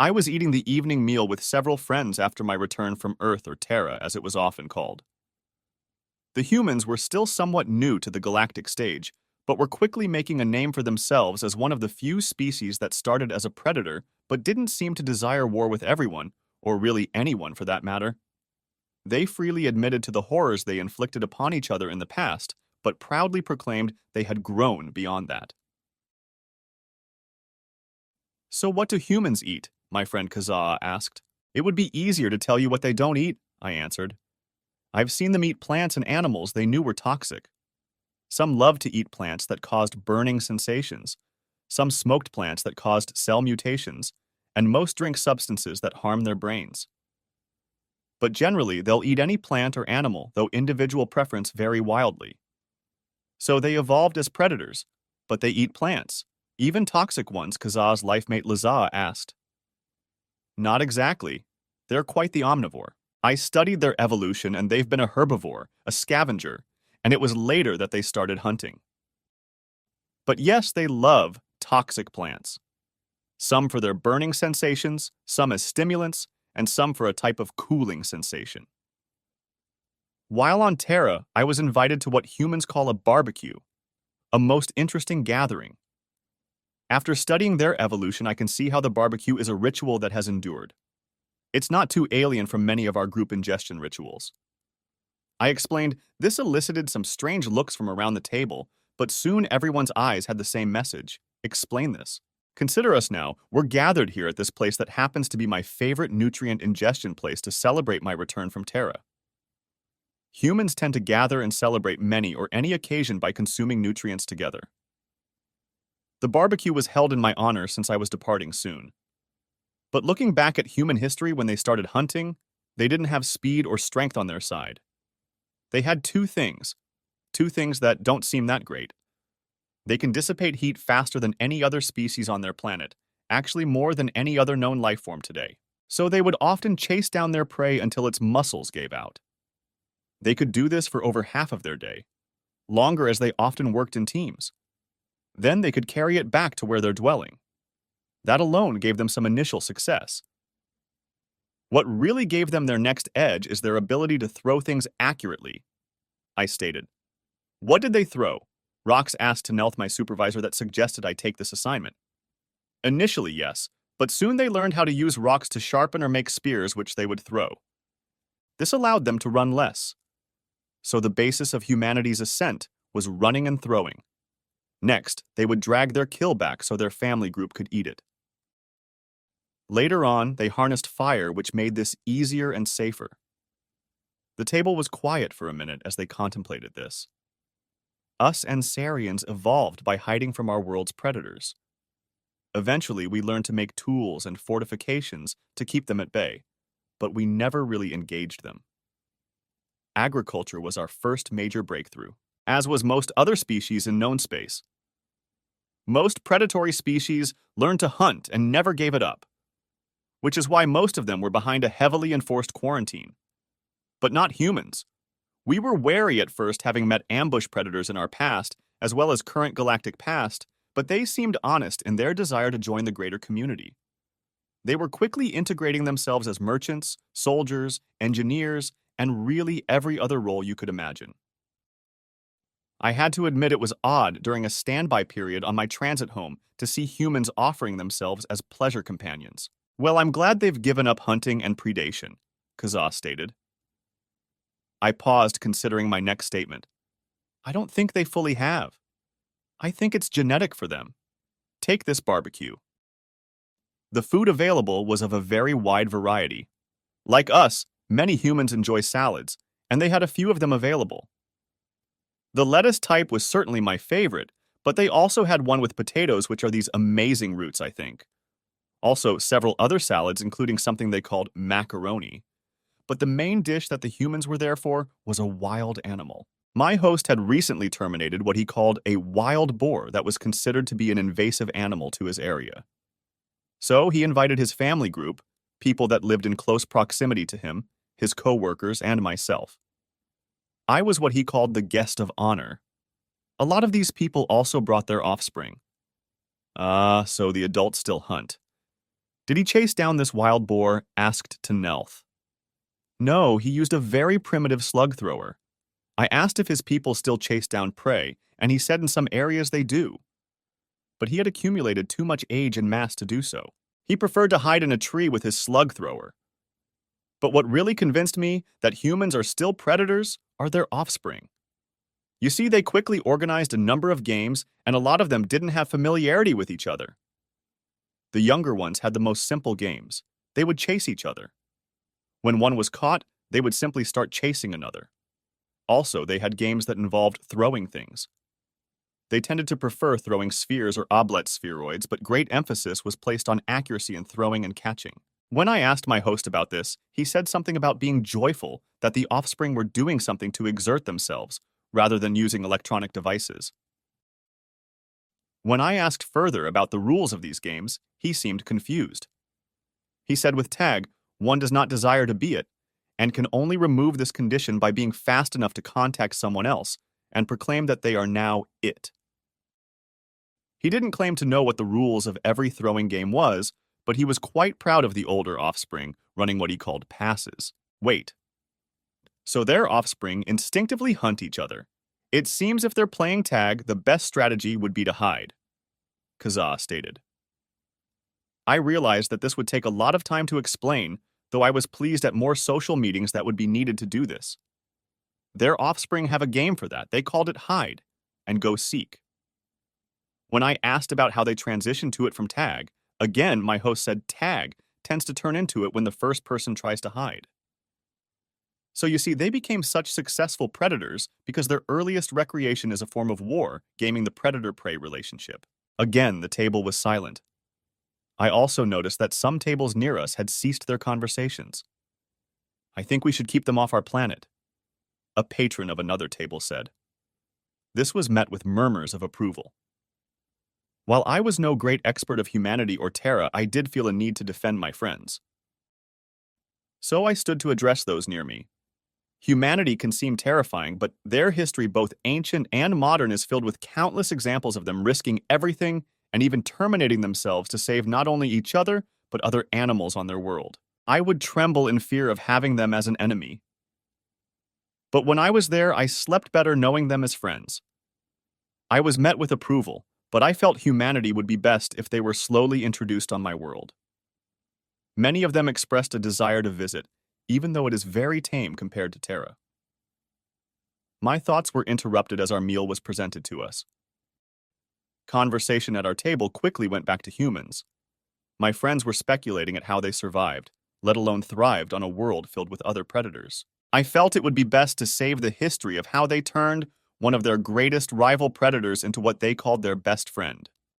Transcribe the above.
I was eating the evening meal with several friends after my return from Earth, or Terra, as it was often called. The humans were still somewhat new to the galactic stage, but were quickly making a name for themselves as one of the few species that started as a predator but didn't seem to desire war with everyone, or really anyone for that matter. They freely admitted to the horrors they inflicted upon each other in the past, but proudly proclaimed they had grown beyond that. So what do humans eat? My friend Kazaa asked. It would be easier to tell you what they don't eat, I answered. I've seen them eat plants and animals they knew were toxic. Some loved to eat plants that caused burning sensations, some smoked plants that caused cell mutations, and most drink substances that harm their brains. But generally, they'll eat any plant or animal, though individual preference vary wildly. So they evolved as predators, but they eat plants, even toxic ones, Kazaa's lifemate Lazaa asked. Not exactly. They're quite the omnivore. I studied their evolution, and they've been a herbivore, a scavenger, and it was later that they started hunting. But yes, they love toxic plants. Some for their burning sensations, some as stimulants, and some for a type of cooling sensation. While on Terra, I was invited to what humans call a barbecue, a most interesting gathering. After studying their evolution, I can see how the barbecue is a ritual that has endured. It's not too alien from many of our group ingestion rituals. I explained this elicited some strange looks from around the table, but soon everyone's eyes had the same message. Explain this. Consider us now. We're gathered here at this place that happens to be my favorite nutrient ingestion place to celebrate my return from Terra. Humans tend to gather and celebrate many or any occasion by consuming nutrients together. The barbecue was held in my honor since I was departing soon. But looking back at human history when they started hunting, they didn't have speed or strength on their side. They had two things that don't seem that great. They can dissipate heat faster than any other species on their planet, actually more than any other known life form today. So they would often chase down their prey until its muscles gave out. They could do this for over half of their day, longer as they often worked in teams. Then they could carry it back to where they're dwelling. That alone gave them some initial success. What really gave them their next edge is their ability to throw things accurately, I stated. What did they throw? Rox asked Tanelth, my supervisor, that suggested I take this assignment. Initially, yes, but soon they learned how to use rocks to sharpen or make spears which they would throw. This allowed them to run less. So the basis of humanity's ascent was running and throwing. Next, they would drag their kill back so their family group could eat it. Later on, they harnessed fire, which made this easier and safer. The table was quiet for a minute as they contemplated this. Us Ansarians evolved by hiding from our world's predators. Eventually, we learned to make tools and fortifications to keep them at bay, but we never really engaged them. Agriculture was our first major breakthrough, as was most other species in known space. Most predatory species learned to hunt and never gave it up, which is why most of them were behind a heavily enforced quarantine. But not humans. We were wary at first, having met ambush predators in our past, as well as current galactic past, but they seemed honest in their desire to join the greater community. They were quickly integrating themselves as merchants, soldiers, engineers, and really every other role you could imagine. I had to admit it was odd during a standby period on my transit home to see humans offering themselves as pleasure companions. Well, I'm glad they've given up hunting and predation, Kazaa stated. I paused, considering my next statement. I don't think they fully have. I think it's genetic for them. Take this barbecue. The food available was of a very wide variety. Like us, many humans enjoy salads, and they had a few of them available. The lettuce type was certainly my favorite, but they also had one with potatoes, which are these amazing roots, I think. Also, several other salads, including something they called macaroni. But the main dish that the humans were there for was a wild animal. My host had recently terminated what he called a wild boar that was considered to be an invasive animal to his area. So he invited his family group, people that lived in close proximity to him, his co-workers, and myself. I was what he called the guest of honor. A lot of these people also brought their offspring. So the adults still hunt. Did he chase down this wild boar? Asked Nelth. No, he used a very primitive slug thrower. I asked if his people still chase down prey, and he said in some areas they do. But he had accumulated too much age and mass to do so. He preferred to hide in a tree with his slug thrower. But what really convinced me that humans are still predators are their offspring. You see, they quickly organized a number of games, and a lot of them didn't have familiarity with each other. The younger ones had the most simple games. They would chase each other. When one was caught, they would simply start chasing another. Also, they had games that involved throwing things. They tended to prefer throwing spheres or oblate spheroids, but great emphasis was placed on accuracy in throwing and catching. When I asked my host about this, he said something about being joyful, that the offspring were doing something to exert themselves, rather than using electronic devices. When I asked further about the rules of these games, he seemed confused. He said with tag, one does not desire to be it, and can only remove this condition by being fast enough to contact someone else and proclaim that they are now it. He didn't claim to know what the rules of every throwing game was, but he was quite proud of the older offspring running what he called passes. Wait. So their offspring instinctively hunt each other. It seems if they're playing tag, the best strategy would be to hide, Kazaa stated. I realized that this would take a lot of time to explain, though I was pleased at more social meetings that would be needed to do this. Their offspring have a game for that. They called it hide and go seek. When I asked about how they transitioned to it from tag, again my host said tag tends to turn into it when the first person tries to hide. So you see, they became such successful predators because their earliest recreation is a form of war, gaming the predator-prey relationship. Again, the table was silent. I also noticed that some tables near us had ceased their conversations. I think we should keep them off our planet, a patron of another table said. This was met with murmurs of approval. While I was no great expert of humanity or Terra, I did feel a need to defend my friends. So I stood to address those near me. Humanity can seem terrifying, but their history, both ancient and modern, is filled with countless examples of them risking everything and even terminating themselves to save not only each other, but other animals on their world. I would tremble in fear of having them as an enemy. But when I was there, I slept better knowing them as friends. I was met with approval, but I felt humanity would be best if they were slowly introduced on my world. Many of them expressed a desire to visit, even though it is very tame compared to Terra. My thoughts were interrupted as our meal was presented to us. Conversation at our table quickly went back to humans. My friends were speculating at how they survived, let alone thrived on a world filled with other predators. I felt it would be best to save the history of how they turned one of their greatest rival predators into what they called their best friend.